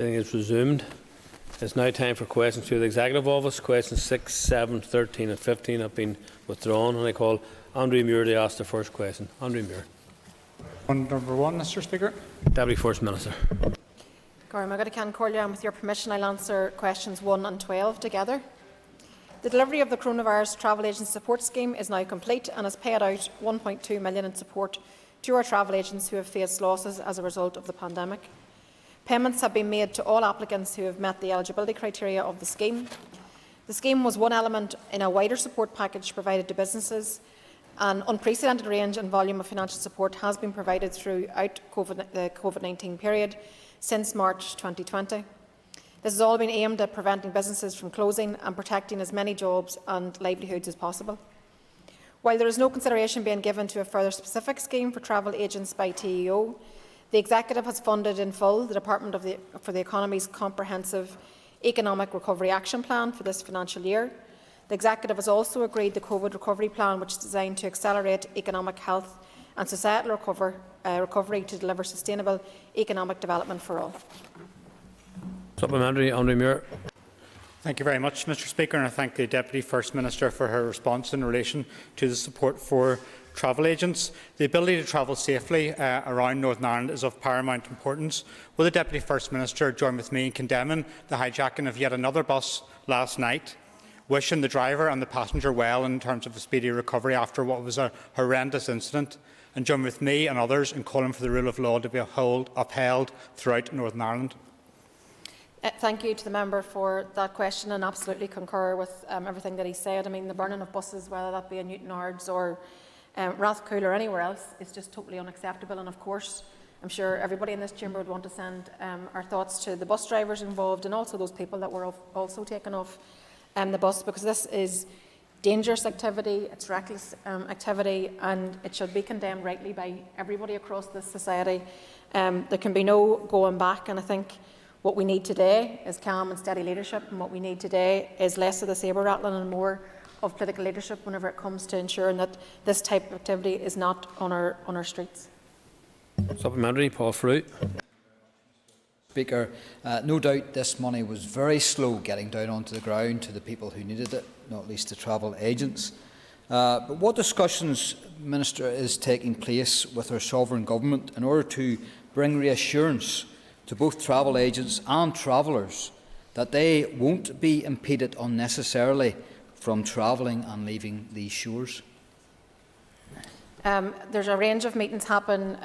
Is resumed. It's now time for questions to the Executive Office. Questions 6, 7, 13 and 15 have been withdrawn, and I call Andrew Muir to ask the first question. Andrew Muir. Number 1, Mr. Speaker. Deputy First Minister. With your permission, I'll answer questions 1 and 12 together. The delivery of the Coronavirus Travel Agents Support Scheme is now complete and has paid out £1.2 million in support to our travel agents who have faced losses as a result of the pandemic. Payments have been made to all applicants who have met the eligibility criteria of the scheme. The scheme was one element in a wider support package provided to businesses. An unprecedented range and volume of financial support has been provided throughout the COVID-19 period since March 2020. This has all been aimed at preventing businesses from closing and protecting as many jobs and livelihoods as possible. While there is no consideration being given to a further specific scheme for travel agents by TEO, the Executive has funded in full the Department for the Economy's comprehensive Economic Recovery Action Plan for this financial year. The Executive has also agreed the COVID Recovery Plan, which is designed to accelerate economic health and societal recovery to deliver sustainable economic development for all. Supplementary, Andrew Muir. Thank you very much, Mr. Speaker, and I thank the Deputy First Minister for her response in relation to the support for travel agents. The ability to travel safely around Northern Ireland is of paramount importance. Will the Deputy First Minister join with me in condemning the hijacking of yet another bus last night, wishing the driver and the passenger well in terms of a speedy recovery after what was a horrendous incident, and join with me and others in calling for the rule of law to be upheld throughout Northern Ireland? Thank you to the member for that question, and absolutely concur with everything that he said. I mean, the burning of buses, whether that be in Newtownards or Rathcoole or anywhere else, is just totally unacceptable. And of course, I'm sure everybody in this chamber would want to send our thoughts to the bus drivers involved and also those people that were also taken off the bus, because this is dangerous activity, it's reckless activity, and it should be condemned rightly by everybody across this society. There can be no going back, and I think what we need today is calm and steady leadership, and what we need today is less of the sabre rattling and more of political leadership whenever it comes to ensuring that this type of activity is not on our streets. Supplementary, Paul Frew. Speaker, no doubt this money was very slow getting down onto the ground to the people who needed it, not least the travel agents. But what discussions, Minister, is taking place with our sovereign government in order to bring reassurance to both travel agents and travellers that they won't be impeded unnecessarily from travelling and leaving these shores? There's a range of meetings happen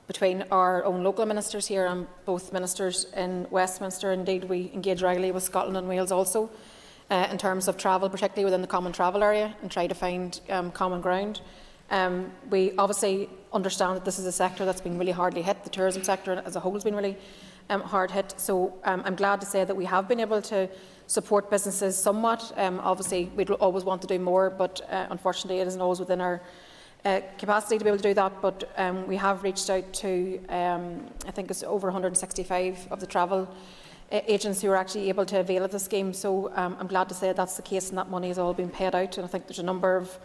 between our own local ministers here and both ministers in Westminster. Indeed, we engage regularly with Scotland and Wales also in terms of travel, particularly within the common travel area, and try to find common ground. We obviously understand that this is a sector that's been really hardly hit. The tourism sector as a whole has been really hard hit. So I'm glad to say that we have been able to support businesses somewhat. Obviously, we'd always want to do more, but unfortunately it isn't always within our capacity to be able to do that. But we have reached out to, I think it's over 165 of the travel agents who are actually able to avail of the scheme. So I'm glad to say that's the case, and that money has all been paid out. And I think there's a number of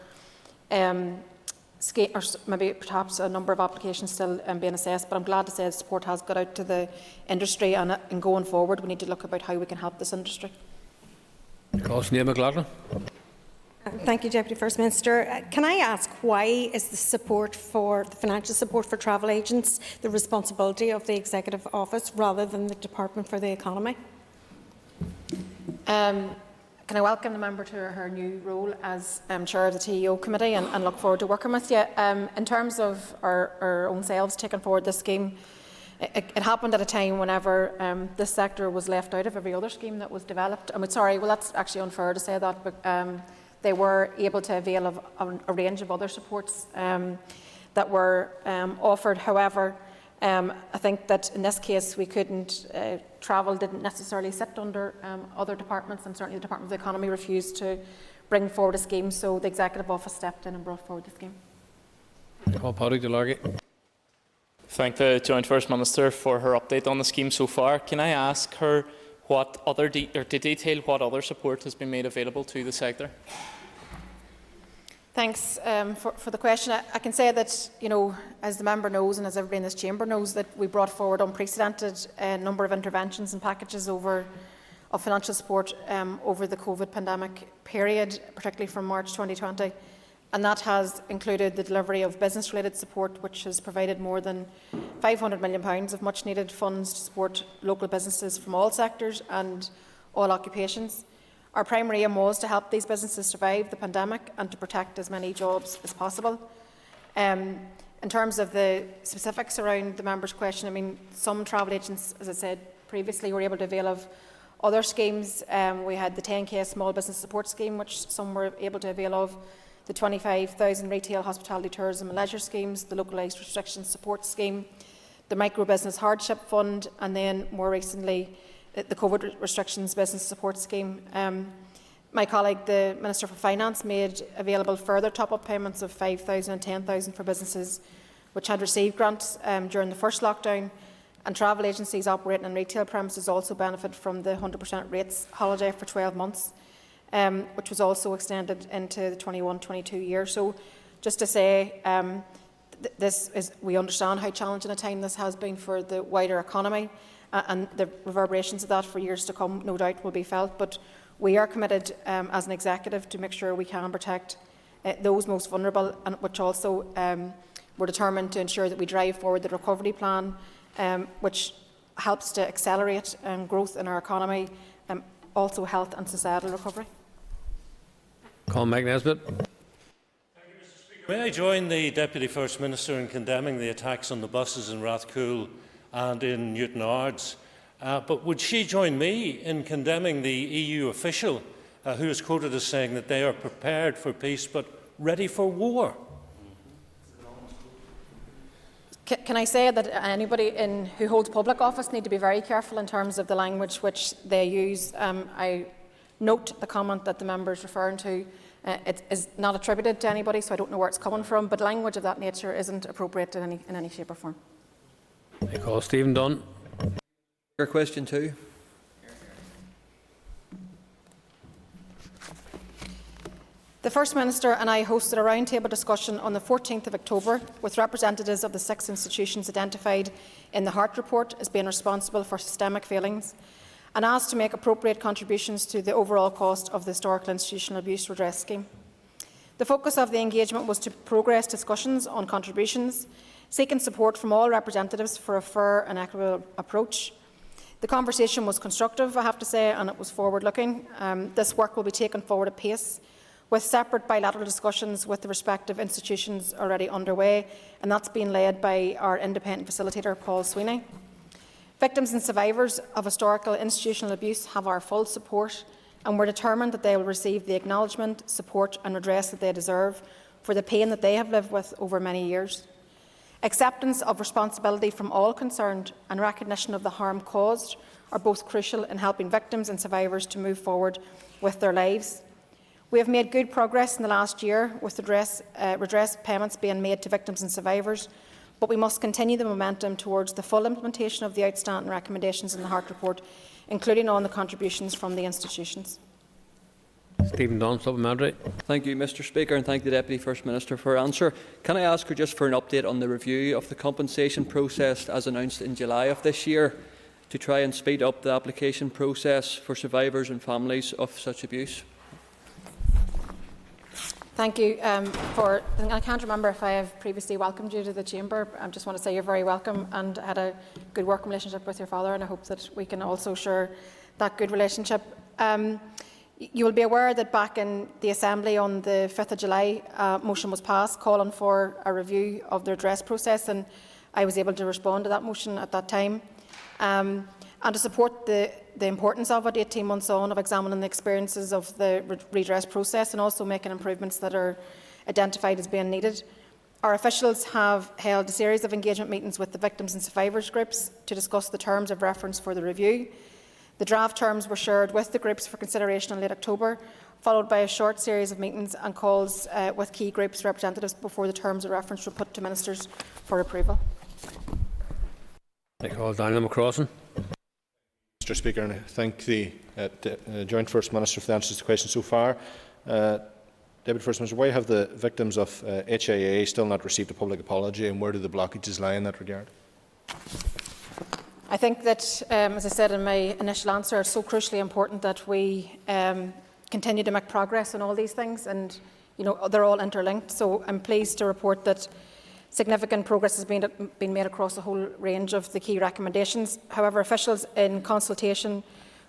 or maybe perhaps a number of applications still being assessed, but I'm glad to say the support has got out to the industry, and going forward we need to look about how we can help this industry. Thank you, Deputy First Minister. Can I ask, why is the financial support for travel agents the responsibility of the Executive Office rather than the Department for the Economy? Can I welcome the member to her new role as Chair of the TEO Committee, and look forward to working with you. In terms of our own selves taking forward this scheme, it happened at a time whenever this sector was left out of every other scheme that was developed. That's actually unfair to say that, but they were able to avail of a range of other supports that were offered. However, I think that in this case we couldn't, travel didn't necessarily sit under other departments, and certainly the Department of the Economy refused to bring forward a scheme, so the Executive Office stepped in and brought forward the scheme. Thank the Joint First Minister for her update on the scheme so far. Can I ask her to detail what other support has been made available to the sector? Thanks for the question. I can say that, as the member knows and as everybody in this chamber knows, that we brought forward unprecedented number of interventions and packages of financial support over the COVID pandemic period, particularly from March 2020. And that has included the delivery of business-related support, which has provided more than £500 million of much-needed funds to support local businesses from all sectors and all occupations. Our primary aim was to help these businesses survive the pandemic and to protect as many jobs as possible. In terms of the specifics around the member's question, some travel agents, as I said previously, were able to avail of other schemes. We had the 10k Small Business Support Scheme, which some were able to avail of, the 25,000 Retail, Hospitality, Tourism and Leisure Schemes, the Localised Restrictions Support Scheme, the Micro Business Hardship Fund, and then more recently the COVID Restrictions Business Support Scheme. My colleague, the Minister for Finance, made available further top-up payments of 5,000 and 10,000 for businesses which had received grants during the first lockdown, and travel agencies operating in retail premises also benefit from the 100% rates holiday for 12 months, which was also extended into the 21-22 year. So just to say, we understand how challenging a time this has been for the wider economy, and the reverberations of that for years to come, no doubt, will be felt. But we are committed as an executive to make sure we can protect those most vulnerable, and which also we're determined to ensure that we drive forward the recovery plan, which helps to accelerate growth in our economy, also health and societal recovery. Colin McNesbitt. May I join the Deputy First Minister in condemning the attacks on the buses in Rathcoole and in Newton Ards, but would she join me in condemning the EU official who is quoted as saying that they are prepared for peace but ready for war? Can I say that anybody who holds public office need to be very careful in terms of the language which they use? I note the comment that the member is referring to. It is not attributed to anybody, so I don't know where it's coming from, but language of that nature isn't appropriate in any shape or form. I call Stephen Dunne. Your question too. The First Minister and I hosted a roundtable discussion on the 14th of October with representatives of the 6 institutions identified in the Hart Report as being responsible for systemic failings, and asked to make appropriate contributions to the overall cost of the Historical Institutional Abuse Redress Scheme. The focus of the engagement was to progress discussions on contributions, seeking support from all representatives for a fair and equitable approach. The conversation was constructive, I have to say, and it was forward-looking. This work will be taken forward at pace, with separate bilateral discussions with the respective institutions already underway, and that's being led by our independent facilitator, Paul Sweeney. Victims and survivors of historical institutional abuse have our full support, and we're determined that they will receive the acknowledgement, support and redress that they deserve for the pain that they have lived with over many years. Acceptance of responsibility from all concerned and recognition of the harm caused are both crucial in helping victims and survivors to move forward with their lives. We have made good progress in the last year with redress payments being made to victims and survivors, but we must continue the momentum towards the full implementation of the outstanding recommendations in the Hart Report, including on the contributions from the institutions. Stephen Dunne, supplementary. Thank you, Mr. Speaker, and thank the Deputy First Minister for her answer. Can I ask her just for an update on the review of the compensation process as announced in July of this year to try and speed up the application process for survivors and families of such abuse? Thank you. I can't remember if I have previously welcomed you to the Chamber. I just want to say you're very welcome, and I had a good working relationship with your father, and I hope that we can also share that good relationship. You will be aware that back in the Assembly on the 5th of July, a motion was passed calling for a review of the redress process, and I was able to respond to that motion at that time. And to support the importance of it, 18 months on, of examining the experiences of the redress process and also making improvements that are identified as being needed. Our officials have held a series of engagement meetings with the victims and survivors groups to discuss the terms of reference for the review. The draft terms were shared with the groups for consideration in late October, followed by a short series of meetings and calls with key groups representatives before the terms of reference were put to ministers for approval. I call Daniel McCrossan. Mr. Speaker, and I thank the Joint First Minister for the answers to the question so far. Deputy First Minister, why have the victims of HIA still not received a public apology, and where do the blockages lie in that regard? I think that, as I said in my initial answer, it's so crucially important that we continue to make progress on all these things, and they're all interlinked. So I'm pleased to report that significant progress has been made across a whole range of the key recommendations. However, officials in consultation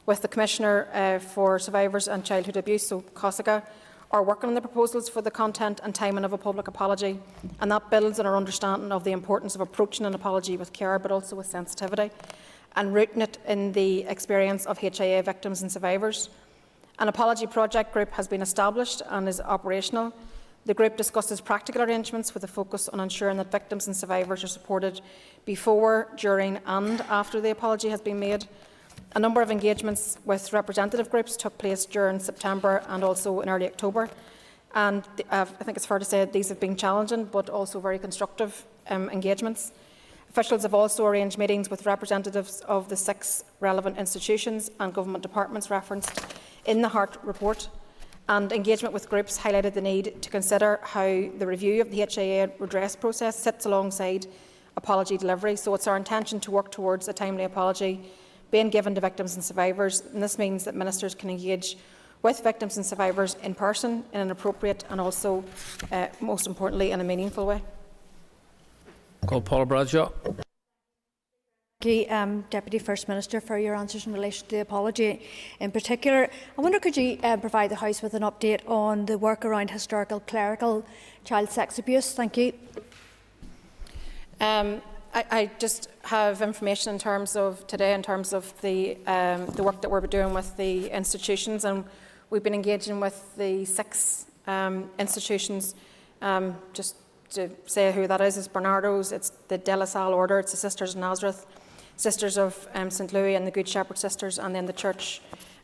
with the Commissioner for Survivors and Childhood Abuse, so COSIGA, are working on the proposals for the content and timing of a public apology, and that builds on our understanding of the importance of approaching an apology with care but also with sensitivity and rooting it in the experience of HIA victims and survivors. An apology project group has been established and is operational. The group discusses practical arrangements with a focus on ensuring that victims and survivors are supported before, during and after the apology has been made. A number of engagements with representative groups took place during September and also in early October. And I think it's fair to say that these have been challenging but also very constructive engagements. Officials have also arranged meetings with representatives of the 6 relevant institutions and government departments referenced in the Hart report. And engagement with groups highlighted the need to consider how the review of the HIA redress process sits alongside apology delivery. So it's our intention to work towards a timely apology being given to victims and survivors, and this means that ministers can engage with victims and survivors in person in an appropriate and also, most importantly, in a meaningful way. Call Paula Bradshaw. Thank you, Deputy First Minister, for your answers in relation to the apology. In particular, I wonder, could you provide the House with an update on the work around historical clerical child sex abuse? Thank you. I just have information in terms of today, in terms of the work that we're doing with the institutions, and we've been engaging with the 6 institutions. Just to say who that is, it's Bernardo's, it's the De La Salle Order, it's the Sisters of Nazareth, Sisters of St Louis and the Good Shepherd Sisters, and then the Church,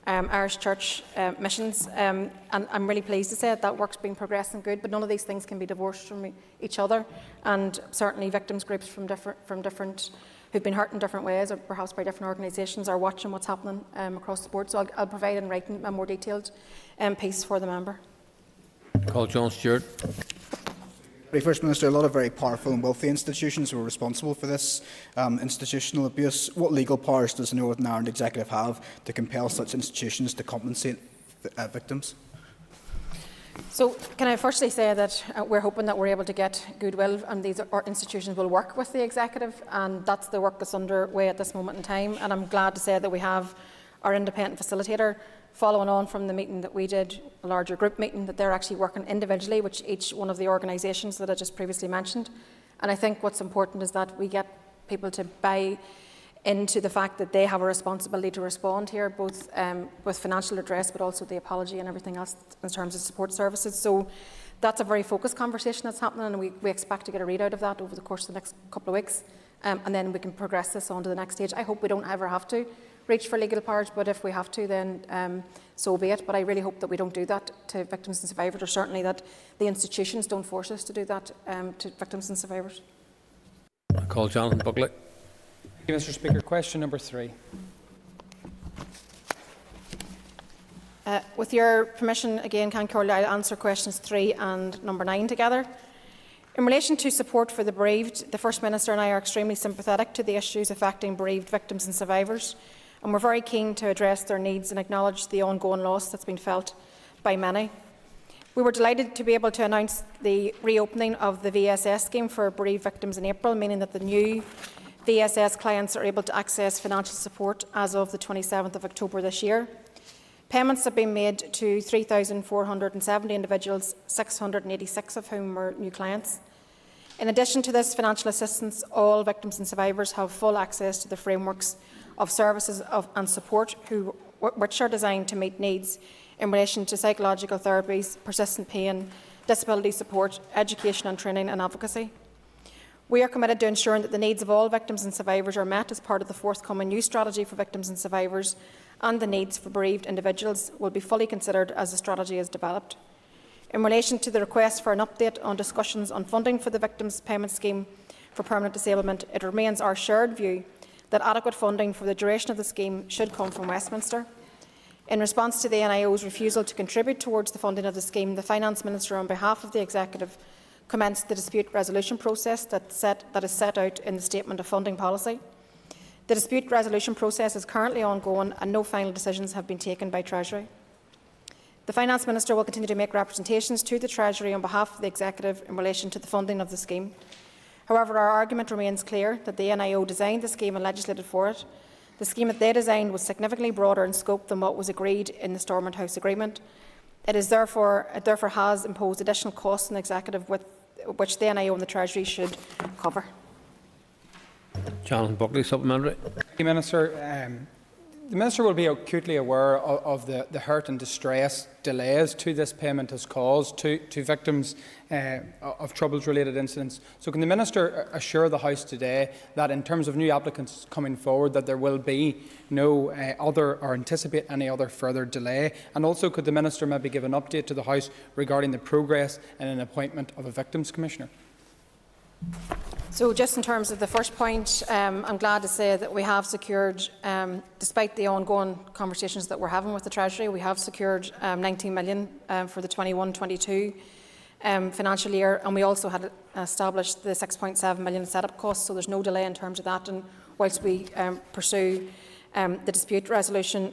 Irish Church missions. And I'm really pleased to say that work's been progressing good, but none of these things can be divorced from each other. And certainly victims groups from different who've been hurt in different ways, or perhaps by different organisations, are watching what's happening across the board. So I'll provide in writing a more detailed piece for the member. Call John Stewart. First Minister, a lot of very powerful and wealthy institutions were responsible for this institutional abuse. What legal powers does the Northern Ireland Executive have to compel such institutions to compensate victims? So can I firstly say that we're hoping that we're able to get goodwill, and these institutions will work with the Executive, and that's the work that's underway at this moment in time. And I'm glad to say that we have our independent facilitator, following on from the meeting that we did, a larger group meeting, that they're actually working individually with each one of the organisations that I just previously mentioned. And I think what's important is that we get people to buy into the fact that they have a responsibility to respond here, both with financial redress, but also the apology and everything else in terms of support services. So that's a very focused conversation that's happening, and we expect to get a readout of that over the course of the next couple of weeks. And then we can progress this on to the next stage. I hope we don't ever have to reach for legal powers, but if we have to, then so be it. But I really hope that we don't do that to victims and survivors, or certainly that the institutions don't force us to do that to victims and survivors. I call Jonathan Buckley. Thank you, Mr. Speaker. Question number 3. With your permission, again, Can Corley, I'll answer questions 3 and number 9 together. In relation to support for the bereaved, the First Minister and I are extremely sympathetic to the issues affecting bereaved victims and survivors, and we're very keen to address their needs and acknowledge the ongoing loss that's been felt by many. We were delighted to be able to announce the reopening of the VSS scheme for bereaved victims in April, meaning that the new VSS clients are able to access financial support as of the 27th of October this year. Payments have been made to 3,470 individuals, 686 of whom were new clients. In addition to this financial assistance, all victims and survivors have full access to the frameworks of services and support which are designed to meet needs in relation to psychological therapies, persistent pain, disability support, education and training and advocacy. We are committed to ensuring that the needs of all victims and survivors are met as part of the forthcoming new strategy for victims and survivors, and the needs for bereaved individuals will be fully considered as the strategy is developed. In relation to the request for an update on discussions on funding for the Victims Payment Scheme for Permanent Disablement, it remains our shared view that adequate funding for the duration of the scheme should come from Westminster. In response to the NIO's refusal to contribute towards the funding of the scheme, the Finance Minister, on behalf of the Executive, commenced the dispute resolution process that is set out in the Statement of Funding Policy. The dispute resolution process is currently ongoing and no final decisions have been taken by Treasury. The Finance Minister will continue to make representations to the Treasury on behalf of the Executive in relation to the funding of the scheme. However, our argument remains clear that the NIO designed the scheme and legislated for it. The scheme that they designed was significantly broader in scope than what was agreed in the Stormont House Agreement. It therefore has imposed additional costs on the Executive which the NIO and the Treasury should cover. Jonathan Buckley, supplementary. Thank you, Minister. The Minister will be acutely aware of the hurt and distress delays to this payment has caused to victims of Troubles-related incidents. So can the Minister assure the House today that in terms of new applicants coming forward that there will be no other or anticipate any other further delay? And also could the Minister maybe give an update to the House regarding the progress in an appointment of a Victims Commissioner? So just in terms of the first point, I'm glad to say that we have secured, despite the ongoing conversations that we're having with the Treasury, we have secured 19 million for the 21-22 financial year, and we also had established the 6.7 million set-up costs, so there's no delay in terms of that. And whilst we pursue the dispute resolution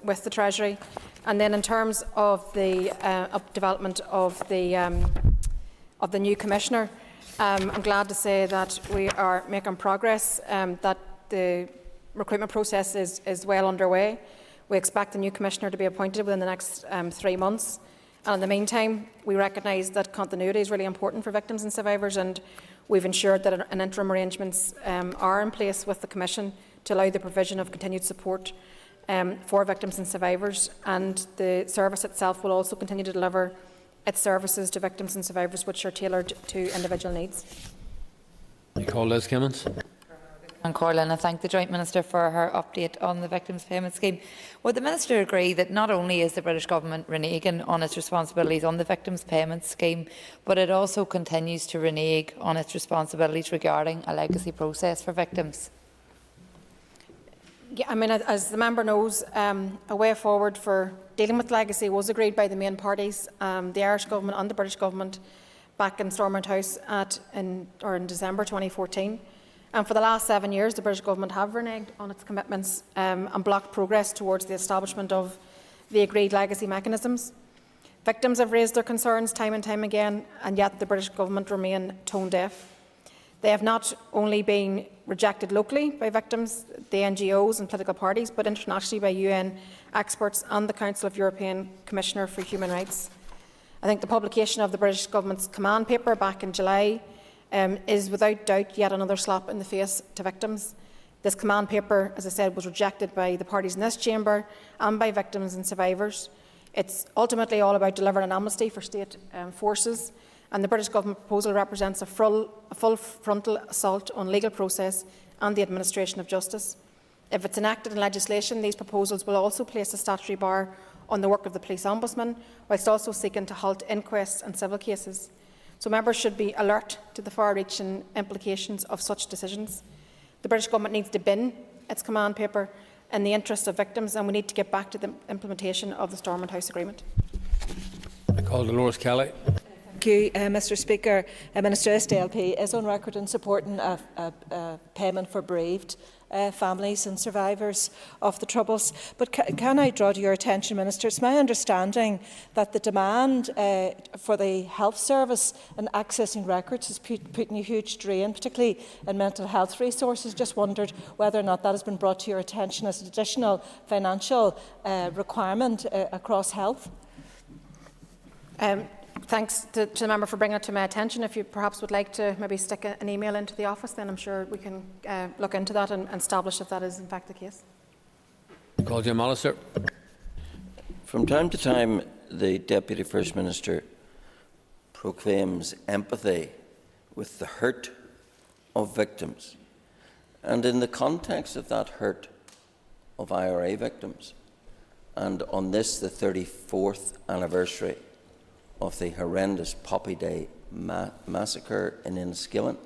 with the Treasury, and then in terms of the development of the new Commissioner, I'm glad to say that we are making progress, that the recruitment process is well underway. We expect the new Commissioner to be appointed within the next 3 months. And in the meantime, we recognise that continuity is really important for victims and survivors, and we've ensured that an interim arrangements are in place with the Commission to allow the provision of continued support for victims and survivors. And the service itself will also continue to deliver its services to victims and survivors which are tailored to individual needs. I call Liz Kimmins. And Corlin, I thank the Joint Minister for her update on the Victims Payment Scheme. Would the Minister agree that not only is the British Government reneging on its responsibilities on the Victims Payment Scheme, but it also continues to renege on its responsibilities regarding a legacy process for victims? Yeah, I mean, as the member knows, a way forward for dealing with legacy was agreed by the main parties, the Irish Government and the British Government, back in Stormont House in December 2014. And for the last 7 years, the British Government have reneged on its commitments and blocked progress towards the establishment of the agreed legacy mechanisms. Victims have raised their concerns time and time again, and yet the British Government remain tone deaf. They have not only been rejected locally by victims, the NGOs and political parties, but internationally by UN experts and the Council of European Commissioner for Human Rights. I think the publication of the British Government's command paper back in July is without doubt yet another slap in the face to victims. This command paper, as I said, was rejected by the parties in this chamber and by victims and survivors. It's ultimately all about delivering an amnesty for state forces, and the British Government proposal represents a full frontal assault on legal process and the administration of justice. If it's enacted in legislation, these proposals will also place a statutory bar on the work of the Police Ombudsman, whilst also seeking to halt inquests and civil cases. So members should be alert to the far-reaching implications of such decisions. The British Government needs to bin its command paper in the interest of victims, and we need to get back to the implementation of the Stormont House Agreement. I call Dolores Kelly. Thank you, Mr Speaker. Minister, SDLP is on record in supporting a payment for bereaved families and survivors of the Troubles. But can I draw to your attention, Minister, it's my understanding that the demand for the health service and accessing records is putting a huge drain, particularly in mental health resources. Just wondered whether or not that has been brought to your attention as an additional financial requirement across health. Thanks to the member for bringing it to my attention. If you perhaps would like to maybe stick an email into the office, then I'm sure we can look into that and establish if that is in fact the case. Call Jim Allister. From time to time, the Deputy First Minister proclaims empathy with the hurt of victims. And in the context of that hurt of IRA victims, and on this, the 34th anniversary of the horrendous Poppy Day massacre in Enniskillen,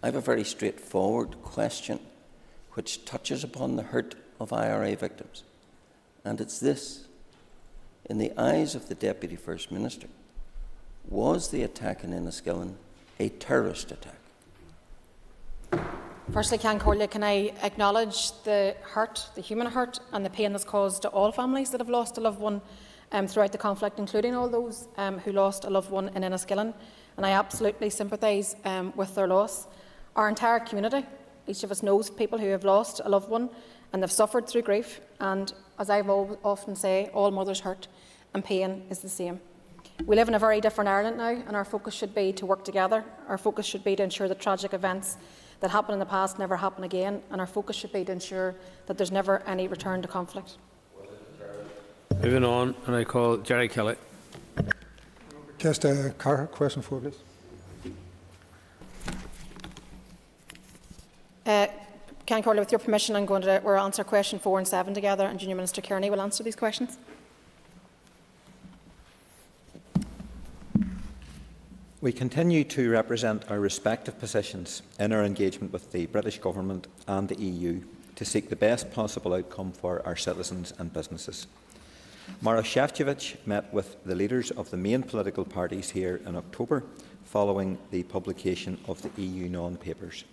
I have a very straightforward question which touches upon the hurt of IRA victims. and it's this. In the eyes of the Deputy First Minister, was the attack in Enniskillen a terrorist attack? Firstly, can I acknowledge the hurt, the human hurt and the pain that's caused to all families that have lost a loved one throughout the conflict, including all those who lost a loved one in Enniskillen. And I absolutely sympathise with their loss. Our entire community, each of us knows people who have lost a loved one and they've suffered through grief. And as I often say, all mothers' hurt and pain is the same. We live in a very different Ireland now, and our focus should be to work together. Our focus should be to ensure that tragic events that happened in the past never happen again, and our focus should be to ensure that there's never any return to conflict. Moving on, and I call Jerry Kelly. Just a question for please. Can Corley, with your permission, we'll answer question 4 and 7 together, and Junior Minister Kearney will answer these questions. We continue to represent our respective positions in our engagement with the British Government and the EU to seek the best possible outcome for our citizens and businesses. Maros Šefčovič met with the leaders of the main political parties here in October following the publication of the EU non-papers.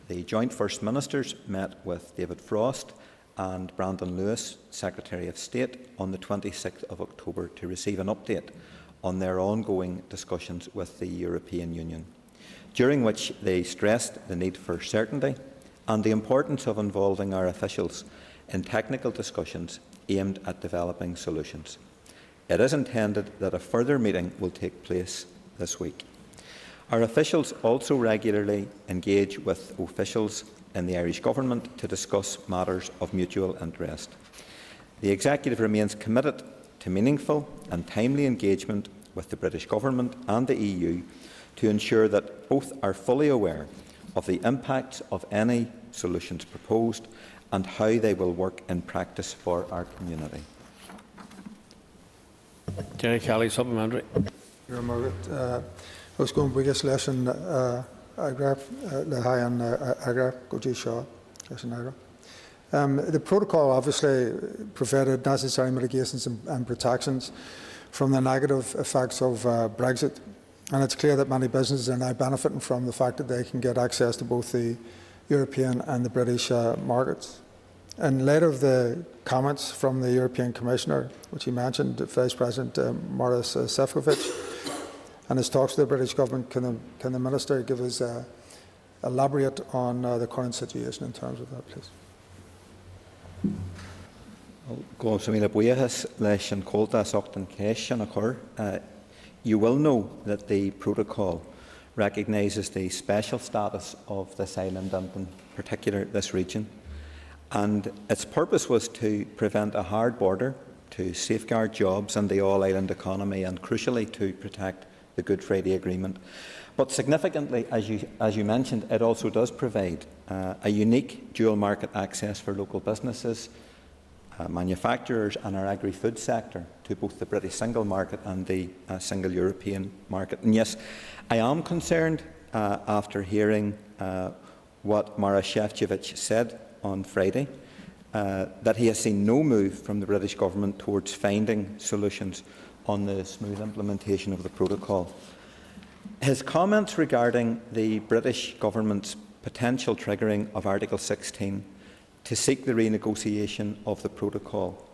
The joint First Ministers met with David Frost and Brandon Lewis, Secretary of State, on the 26th of October to receive an update on their ongoing discussions with the European Union, during which they stressed the need for certainty and the importance of involving our officials in technical discussions aimed at developing solutions. It is intended that a further meeting will take place this week. Our officials also regularly engage with officials in the Irish Government to discuss matters of mutual interest. The Executive remains committed to meaningful and timely engagement with the British Government and the EU to ensure that both are fully aware of the impacts of any solutions proposed and how they will work in practice for our community. Jerry Kelly, supplementary. Margaret, I was going to begin lesson Agrap Lahayan Agrap Goji Shaw. The protocol obviously provided necessary mitigations and protections from the negative effects of Brexit, and it's clear that many businesses are now benefiting from the fact that they can get access to both the European and the British markets. In light of the comments from the European Commissioner, which he mentioned, Vice President Maros Šefčovič, and his talks to the British Government, can the Minister give us elaborate on the current situation in terms of that, please? You will know that the protocol recognises the special status of this island and in particular this region, and its purpose was to prevent a hard border, to safeguard jobs and the all-island economy, and crucially to protect the Good Friday Agreement. But significantly, as you mentioned, it also does provide a unique dual market access for local businesses, manufacturers and our agri-food sector to both the British single market and the single European market. And yes, I am concerned after hearing what Maros Šefčovič said on Friday, that he has seen no move from the British Government towards finding solutions on the smooth implementation of the protocol. His comments regarding the British Government's potential triggering of Article 16 to seek the renegotiation of the protocol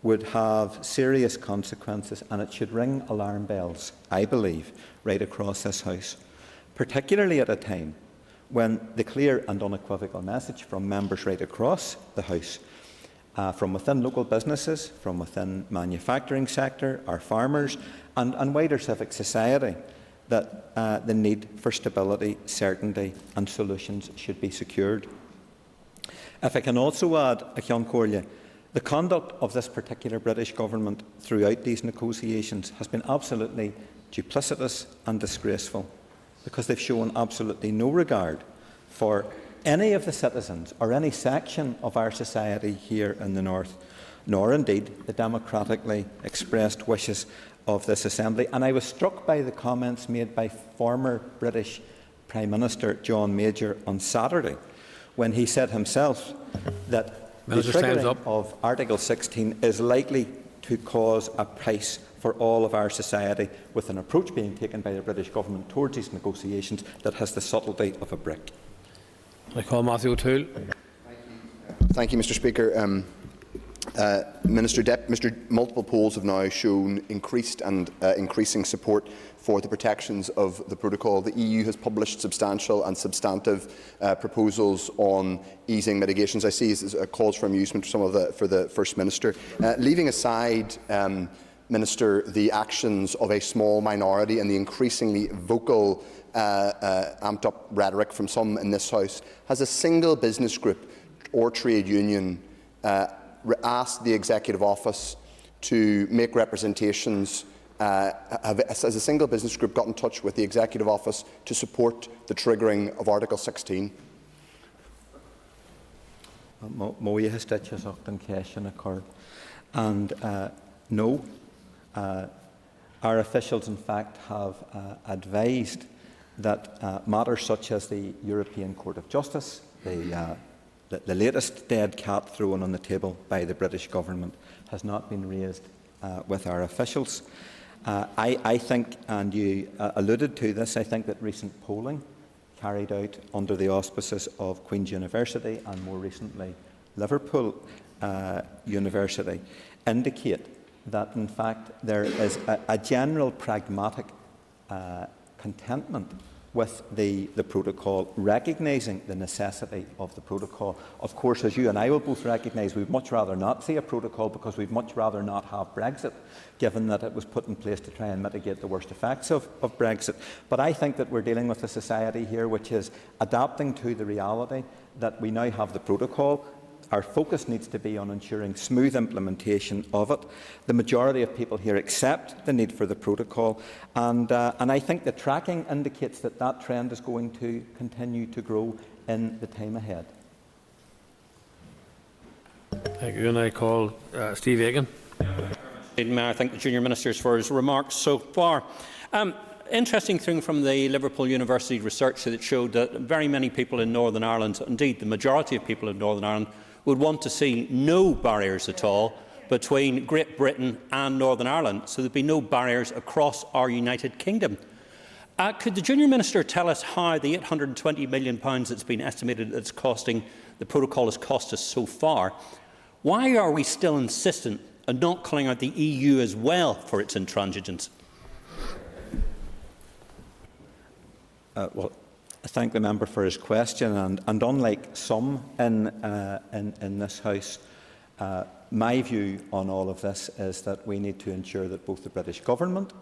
would have serious consequences, and it should ring alarm bells, I believe, right across this House, particularly at a time when the clear and unequivocal message from members right across the House, from within local businesses, from within manufacturing sector, our farmers and wider civic society, that the need for stability, certainty and solutions should be secured. If I can also add, the conduct of this particular British Government throughout these negotiations has been absolutely duplicitous and disgraceful, because they've shown absolutely no regard for any of the citizens or any section of our society here in the North, nor indeed the democratically expressed wishes of this Assembly. And I was struck by the comments made by former British Prime Minister John Major on Saturday, when he said himself that triggering of Article 16 is likely to cause a price for all of our society, with an approach being taken by the British Government towards these negotiations that has the subtlety of a brick. I call Matthew O'Toole. Thank you, Mr. Speaker. Multiple polls have now shown increased and increasing support for the protections of the protocol. The EU has published substantial and substantive proposals on easing mitigations. I see as calls for amusement for the First Minister. Leaving aside, Minister, the actions of a small minority and the increasingly vocal amped-up rhetoric from some in this House, has a single business group or trade union asked the Executive Office to make representations? Has a single business group got in touch with the Executive Office to support the triggering of Article 16? Muir has stitches often cash in a card. And no, our officials in fact have advised that matters such as the European Court of Justice, the latest dead cat thrown on the table by the British Government, has not been raised with our officials. I think, and you alluded to this, I think that recent polling carried out under the auspices of Queen's University and more recently Liverpool University indicate that in fact there is a general pragmatic contentment with the protocol, recognising the necessity of the protocol. Of course, as you and I will both recognise, we'd much rather not see a protocol because we'd much rather not have Brexit, given that it was put in place to try and mitigate the worst effects of Brexit. But I think that we're dealing with a society here which is adapting to the reality that we now have the protocol. Our focus needs to be on ensuring smooth implementation of it. The majority of people here accept the need for the protocol, and I think the tracking indicates that that trend is going to continue to grow in the time ahead. Thank you. And I call Steve Aiken. May I thank the Junior Ministers for his remarks so far. Interesting thing from the Liverpool University research that showed that very many people in Northern Ireland, indeed the majority of people in Northern Ireland, would want to see no barriers at all between Great Britain and Northern Ireland, so there'd be no barriers across our United Kingdom. Could the Junior Minister tell us how the £820 million that's been estimated that's costing the protocol has cost us so far? Why are we still insistent on not calling out the EU as well for its intransigence? Well, I thank the member for his question, and unlike some in this House, my view on all of this is that we need to ensure that both the British Government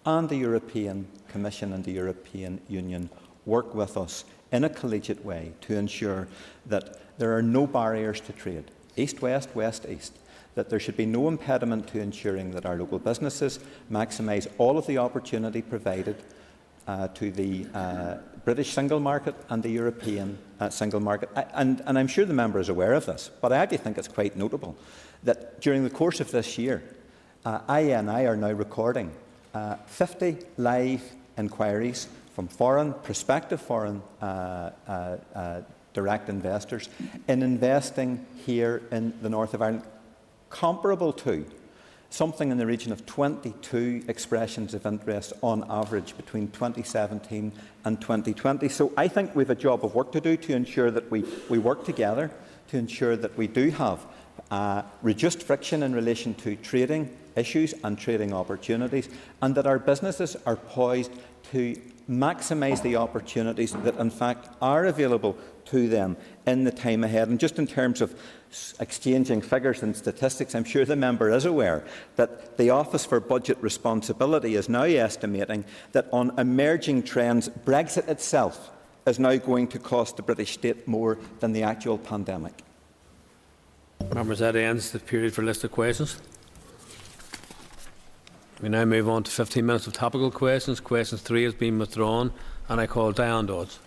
and the European Commission and the European Union work with us in a collegiate way to ensure that there are no barriers to trade, east-west, west-east, that there should be no impediment to ensuring that our local businesses maximise all of the opportunity provided to the British single market and the European single market. And I'm sure the member is aware of this, but I actually think it's quite notable that during the course of this year, INI are now recording 50 live inquiries from prospective foreign direct investors in investing here in the north of Ireland, comparable to something in the region of 22 expressions of interest on average between 2017 and 2020. So I think we have a job of work to do to ensure that we work together, to ensure that we do have reduced friction in relation to trading issues and trading opportunities, and that our businesses are poised to maximise the opportunities that in fact are available to them in the time ahead. And just in terms of exchanging figures and statistics, I'm sure the member is aware that the Office for Budget Responsibility is now estimating that on emerging trends, Brexit itself is now going to cost the British state more than the actual pandemic. Members, that ends the period for list of questions. We now move on to 15 minutes of topical questions. Question 3 has been withdrawn, and I call Diane Dodds.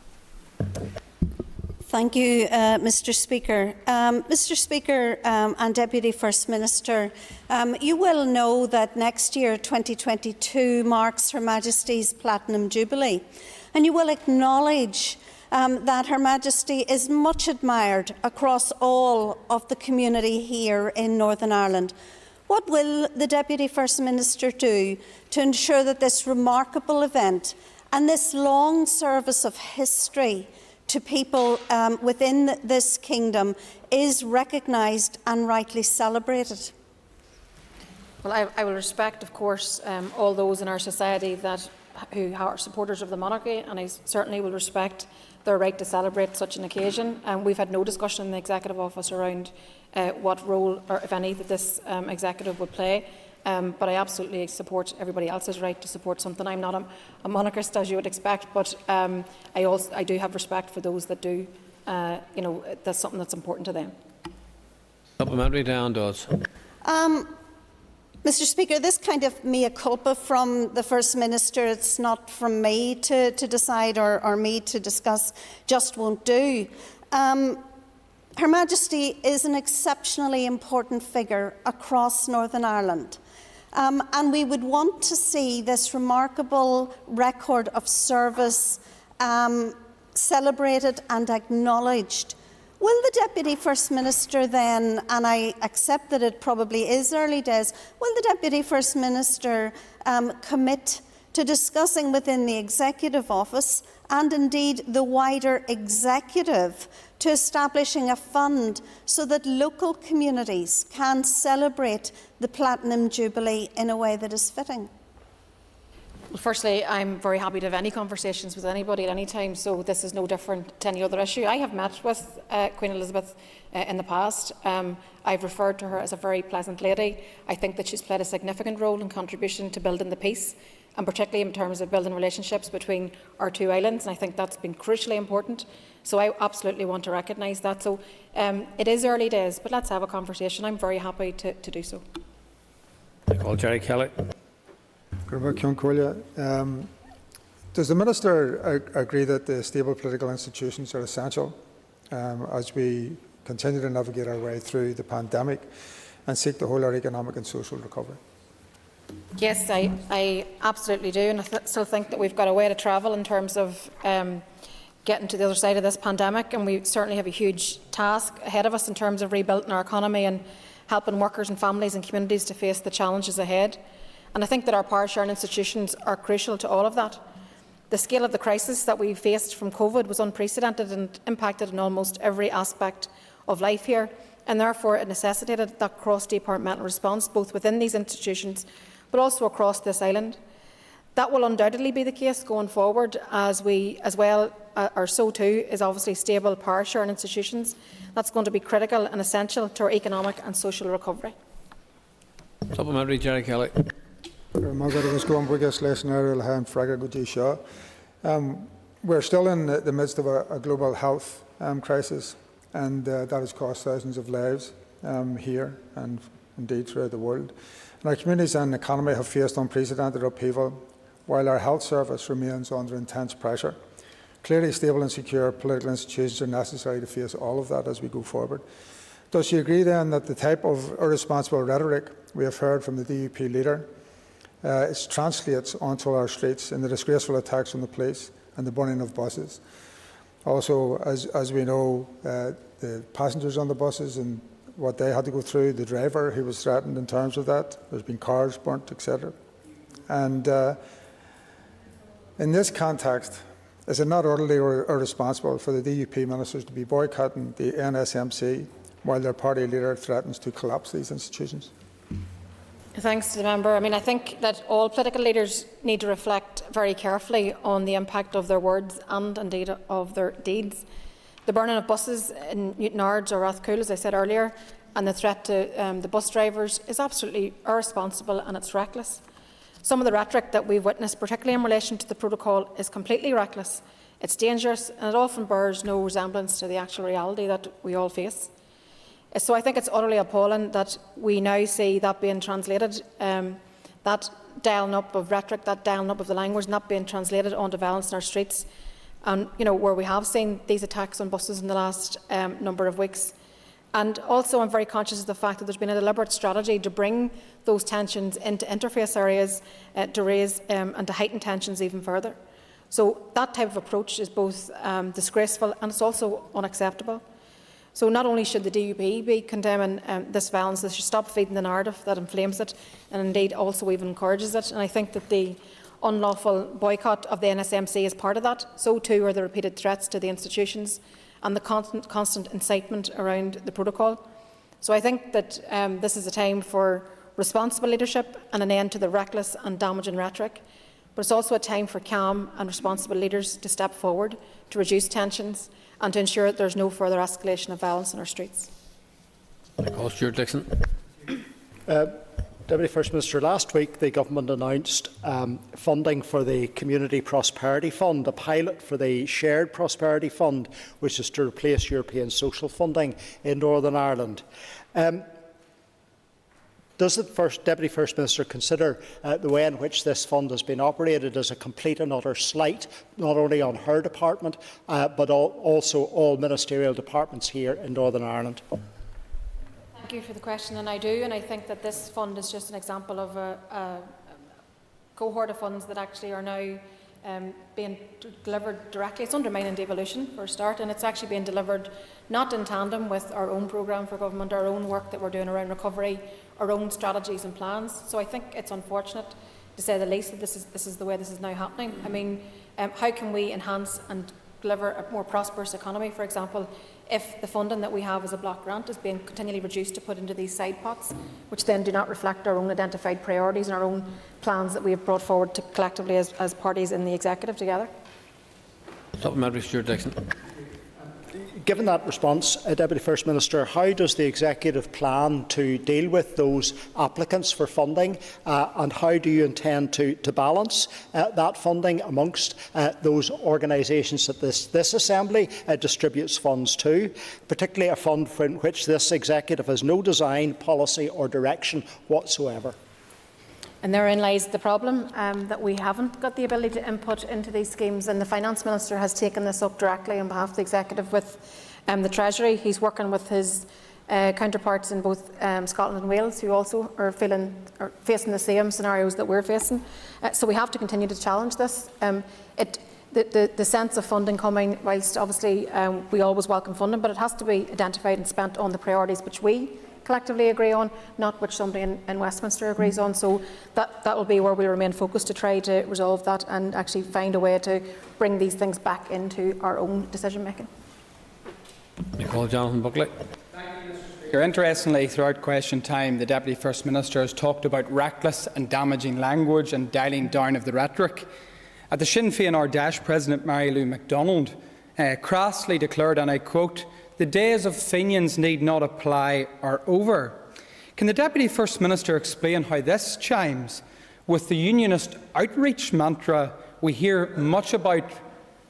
Thank you, Mr. Speaker. Mr. Speaker and Deputy First Minister, you will know that next year, 2022, marks Her Majesty's Platinum Jubilee, and you will acknowledge that Her Majesty is much admired across all of the community here in Northern Ireland. What will the Deputy First Minister do to ensure that this remarkable event and this long service of history to people within this kingdom is recognised and rightly celebrated? Well, I will respect, of course, all those in our society who are supporters of the monarchy, and I certainly will respect their right to celebrate such an occasion. We've had no discussion in the Executive Office around what role, or if any, that this Executive would play. But I absolutely support everybody else's right to support something. I'm not a monarchist, as you would expect, but I do have respect for those that do. That's something that's important to them. Supplementary, Diane Dodds. Mr. Speaker, this kind of mea culpa from the First Minister, it's not from me to decide or me to discuss, just won't do. Her Majesty is an exceptionally important figure across Northern Ireland. And we would want to see this remarkable record of service celebrated and acknowledged. Will the Deputy First Minister then, and I accept that it probably is early days, will the Deputy First Minister commit to discussing within the Executive Office and indeed the wider Executive to establishing a fund so that local communities can celebrate the Platinum Jubilee in a way that is fitting? Well, firstly, I'm very happy to have any conversations with anybody at any time, so this is no different to any other issue. I have met with Queen Elizabeth in the past. I've referred to her as a very pleasant lady. I think that she's played a significant role in contribution to building the peace, and particularly in terms of building relationships between our two islands, and I think that's been crucially important. So I absolutely want to recognise that. So it is early days, but let's have a conversation. I'm very happy to do so. I call Jerry Kelly. Does the Minister agree that the stable political institutions are essential as we continue to navigate our way through the pandemic and seek to hold our economic and social recovery? Yes, I absolutely do, and I still think that we've got a way to travel in terms of getting to the other side of this pandemic, and we certainly have a huge task ahead of us in terms of rebuilding our economy and helping workers and families and communities to face the challenges ahead. And I think that our power-sharing institutions are crucial to all of that. The scale of the crisis that we faced from COVID was unprecedented and impacted on almost every aspect of life here, and therefore it necessitated that cross-departmental response, both within these institutions but also across this island. That will undoubtedly be the case going forward, as well, or so too, is obviously stable power-sharing institutions. That's going to be critical and essential to our economic and social recovery. Supplementary, Jerry Kelly. We're still in the midst of a global health crisis, and that has cost thousands of lives here and indeed throughout the world. And our communities and economy have faced unprecedented upheaval, while our health service remains under intense pressure. Clearly, stable and secure political institutions are necessary to face all of that as we go forward. Does she agree then that the type of irresponsible rhetoric we have heard from the DUP leader translates onto our streets in the disgraceful attacks on the police and the burning of buses? Also, as we know, the passengers on the buses and what they had to go through, the driver who was threatened in terms of that, there's been cars burnt, etc. And in this context, is it not orderly or irresponsible for the DUP ministers to be boycotting the NSMC while their party leader threatens to collapse these institutions? Thanks to the member. I think that all political leaders need to reflect very carefully on the impact of their words and indeed of their deeds. The burning of buses in Newtonards or Rathcoole, as I said earlier, and the threat to the bus drivers is absolutely irresponsible and it's reckless. Some of the rhetoric that we've witnessed, particularly in relation to the protocol, is completely reckless. It's dangerous and it often bears no resemblance to the actual reality that we all face. So I think it's utterly appalling that we now see that being translated, that dialling up of rhetoric, that dialling up of the language, not being translated onto violence in our streets. And, where we have seen these attacks on buses in the last number of weeks. And also I'm very conscious of the fact that there's been a deliberate strategy to bring those tensions into interface areas to raise and to heighten tensions even further. So that type of approach is both disgraceful and it's also unacceptable. So not only should the DUP be condemning this violence, they should stop feeding the narrative that inflames it and indeed also even encourages it. And I think that the unlawful boycott of the NSMC is part of that. So too are the repeated threats to the institutions and the constant incitement around the protocol. So I think that this is a time for responsible leadership and an end to the reckless and damaging rhetoric. But it's also a time for calm and responsible leaders to step forward, to reduce tensions and to ensure that there is no further escalation of violence in our streets. Stuart Dixon. Deputy First Minister, last week the Government announced funding for the Community Prosperity Fund, a pilot for the Shared Prosperity Fund, which is to replace European social funding in Northern Ireland. Does the Deputy First Minister consider the way in which this fund has been operated as a complete and utter slight, not only on her department, but also all ministerial departments here in Northern Ireland? Thank you for the question, and I do, and I think that this fund is just an example of a cohort of funds that actually are now being delivered directly. It's undermining devolution for a start, and it's actually being delivered not in tandem with our own programme for government, our own work that we're doing around recovery, our own strategies and plans. So I think it's unfortunate, to say the least, that this is the way this is now happening. I mean, how can we enhance and deliver a more prosperous economy, for example, if the funding that we have as a block grant is being continually reduced to put into these side pots, which then do not reflect our own identified priorities and our own plans that we have brought forward to collectively as parties in the executive together? Supplementary, Stuart Dixon. Given that response, Deputy First Minister, how does the Executive plan to deal with those applicants for funding, and how do you intend to balance that funding amongst those organisations that this Assembly distributes funds to, particularly a fund for which this Executive has no design, policy or direction whatsoever? And therein lies the problem, that we haven't got the ability to input into these schemes, and the Finance Minister has taken this up directly on behalf of the Executive with the Treasury. He's working with his counterparts in both Scotland and Wales, who also are facing the same scenarios that we're facing. So we have to continue to challenge this. The sense of funding coming, whilst obviously we always welcome funding, but it has to be identified and spent on the priorities which we collectively agree on, not which somebody in Westminster agrees on. So that will be where we remain focused to try to resolve that and actually find a way to bring these things back into our own decision making. Jonathan Buckley. Interestingly, throughout question time, the Deputy First Minister has talked about reckless and damaging language and dialing down of the rhetoric. At the Sinn Féin Ardèche, President Mary Lou MacDonald crassly declared, and I quote, "The days of Fenians need not apply are over." Can the Deputy First Minister explain how this chimes with the Unionist outreach mantra we hear much about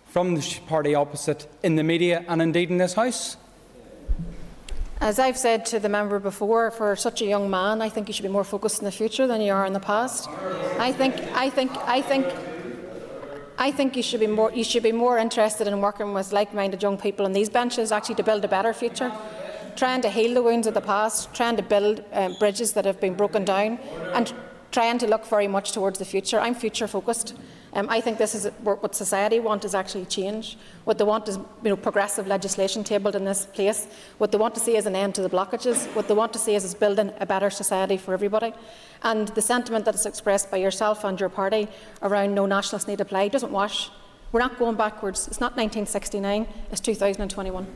from the party opposite in the media and indeed in this House? As I've said to the member before, for such a young man, I think you should be more focused in the future than you are in the past. I think you should be more interested in working with like-minded young people on these benches, actually to build a better future, trying to heal the wounds of the past, trying to build bridges that have been broken down, and trying to look very much towards the future. I'm future-focused. I think this is what society want is actually change. What they want is progressive legislation tabled in this place. What they want to see is an end to the blockages. What they want to see is building a better society for everybody. And the sentiment that is expressed by yourself and your party around no nationalists need apply doesn't wash. We're not going backwards. It's not 1969, it's 2021.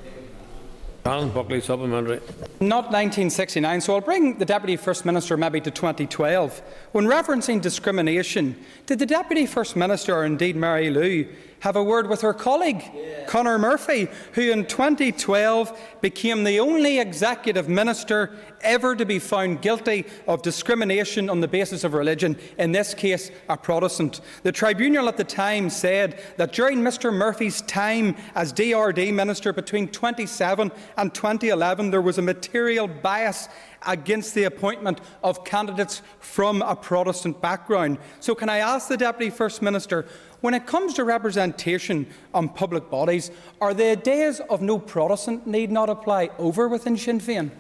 Alan Buckley, supplementary. Not 1969, so I'll bring the Deputy First Minister maybe to 2012. When referencing discrimination, did the Deputy First Minister, or indeed Mary Lou, have a word with her colleague, Conor Murphy, who in 2012 became the only executive minister ever to be found guilty of discrimination on the basis of religion, in this case a Protestant? The tribunal at the time said that during Mr Murphy's time as DRD minister between 2007 and 2011 there was a material bias against the appointment of candidates from a Protestant background. So can I ask the Deputy First Minister, when it comes to representation on public bodies, are the days of no Protestant need not apply over within Sinn Féin?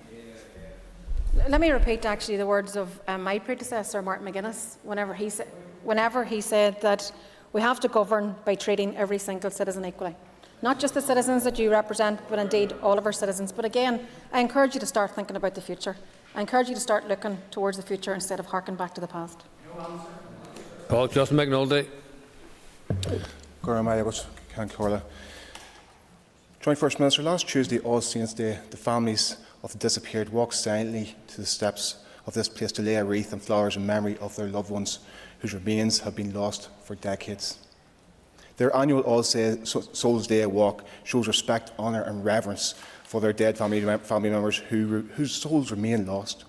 Let me repeat the words of my predecessor, Martin McGuinness, whenever he said that We have to govern by treating every single citizen equally. Not just the citizens that you represent, but indeed all of our citizens. But again, I encourage you to start thinking about the future. I encourage you to start looking towards the future instead of harking back to the past. Justin McNulty. Joint First Minister, last Tuesday, All Saints' Day, the families of the disappeared walked silently to the steps of this place to lay a wreath and flowers in memory of their loved ones whose remains have been lost for decades. Their annual All Souls' Day walk shows respect, honour and reverence for their dead family members whose souls remain lost.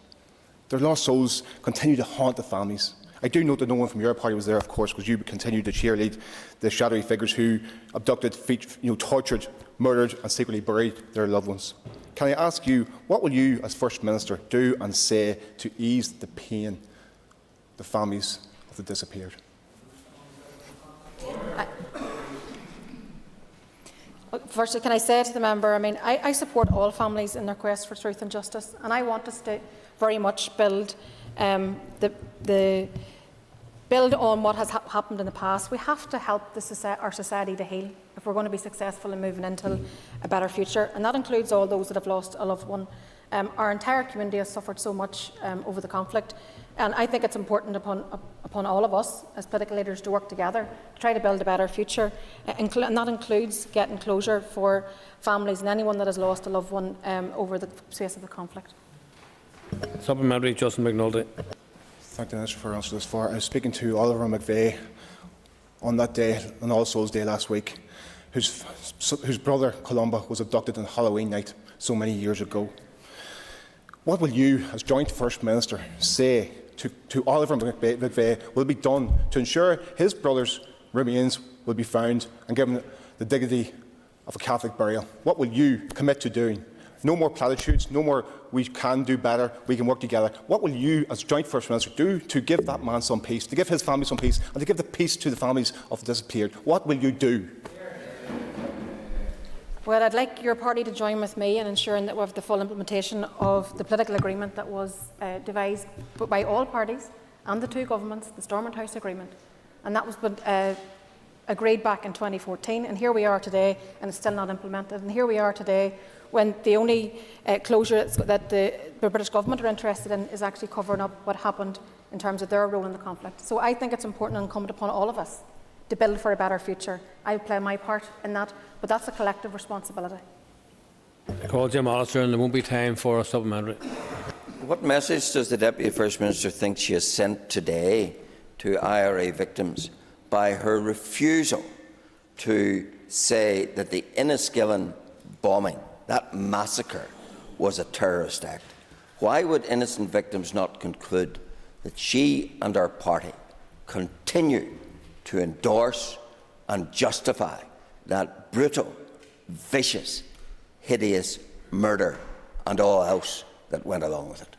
Their lost souls continue to haunt the families. I do note that no one from your party was there, of course, because you continued to cheerlead the shadowy figures who abducted, tortured, murdered and secretly buried their loved ones. Can I ask you, what will you, as First Minister, do and say to ease the pain of the families of the disappeared? Firstly, can I say to the member, I support all families in their quest for truth and justice, and I want us to very much build build on what has happened in the past. We have to help our society to heal if we're going to be successful in moving into a better future, and that includes all those that have lost a loved one. Our entire community has suffered so much over the conflict, and I think it's important upon all of us as political leaders to work together to try to build a better future, and that includes getting closure for families and anyone that has lost a loved one over the space of the conflict. Supplementary, Justin McNulty. Thank the Minister for answering this far. I was speaking to Oliver McVeigh on that day, on All Souls' Day last week, whose brother, Columba, was abducted on Halloween night so many years ago. What will you, as Joint First Minister, say to Oliver McVeigh will be done to ensure his brother's remains will be found and given the dignity of a Catholic burial? What will you commit to doing? No more platitudes, no more we can do better, we can work together. What will you, as Joint First Minister, do to give that man some peace, to give his family some peace, and to give the peace to the families of the disappeared? What will you do? Well, I'd like your party to join with me in ensuring that we have the full implementation of the political agreement that was devised by all parties and the two governments, the Stormont House Agreement. And that was agreed back in 2014, and here we are today, and it's still not implemented. And here we are today when the only closure that the British government are interested in is actually covering up what happened in terms of their role in the conflict. So I think it's important and incumbent upon all of us to build for a better future. I play my part in that, but that's a collective responsibility. I call Jim Allister, and there won't be time for a supplementary. What message does the Deputy First Minister think she has sent today to IRA victims by her refusal to say that the Enniskillen bombing, that massacre, was a terrorist act? Why would innocent victims not conclude that she and her party continue to endorse and justify that brutal, vicious, hideous murder and all else that went along with it?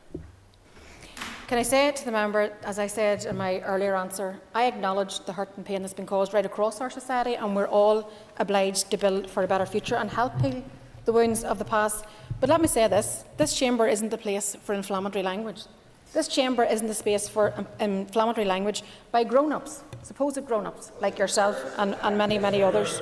Can I say to the member, as I said in my earlier answer, I acknowledge the hurt and pain that's been caused right across our society, and we're all obliged to build for a better future and help heal the wounds of the past. But let me say this chamber isn't the place for inflammatory language. This chamber isn't the space for inflammatory language by grown-ups, supposed grown-ups like yourself and many, many others.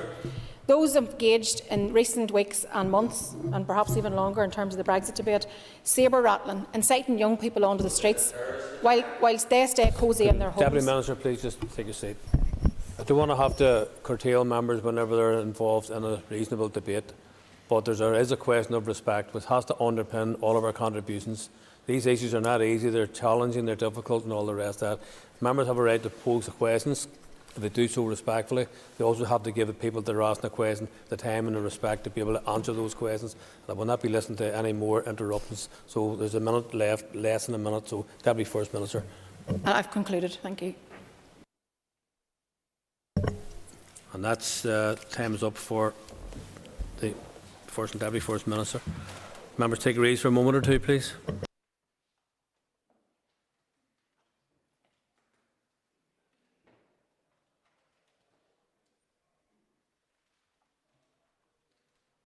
Those engaged in recent weeks and months, and perhaps even longer in terms of the Brexit debate, sabre-rattling, inciting young people onto the streets, whilst they stay cosy in their homes. Deputy Minister, please just take a seat. I don't want to have to curtail members whenever they're involved in a reasonable debate, but there is a question of respect which has to underpin all of our contributions. These issues are not easy, they're challenging, they're difficult and all the rest of that. Members have a right to pose the questions. If they do so respectfully, they also have to give the people that are asking the question the time and the respect to be able to answer those questions. And I will not be listening to any more interruptions. So there's a minute left, less than a minute. So, Deputy First Minister. I've concluded. Thank you. And that's time is up for the First and Deputy First Minister. Members, take a ease for a moment or two, please.